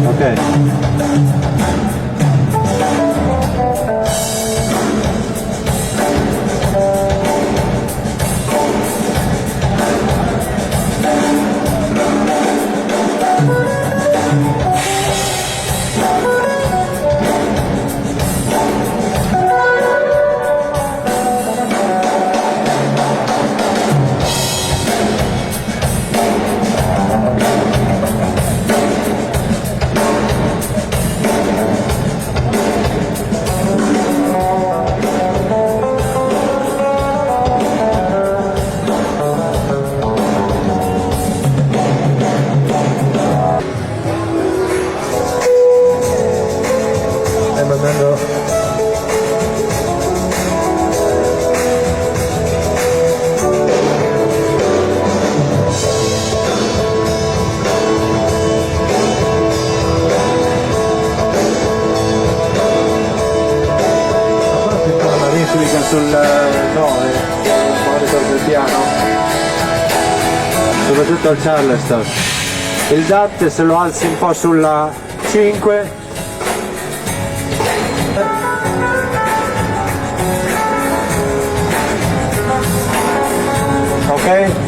Ok. Mandando una replica sul 9, fuori sul piano, soprattutto al Charleston. Il DAT se lo alzi un po' sulla 5. Ok?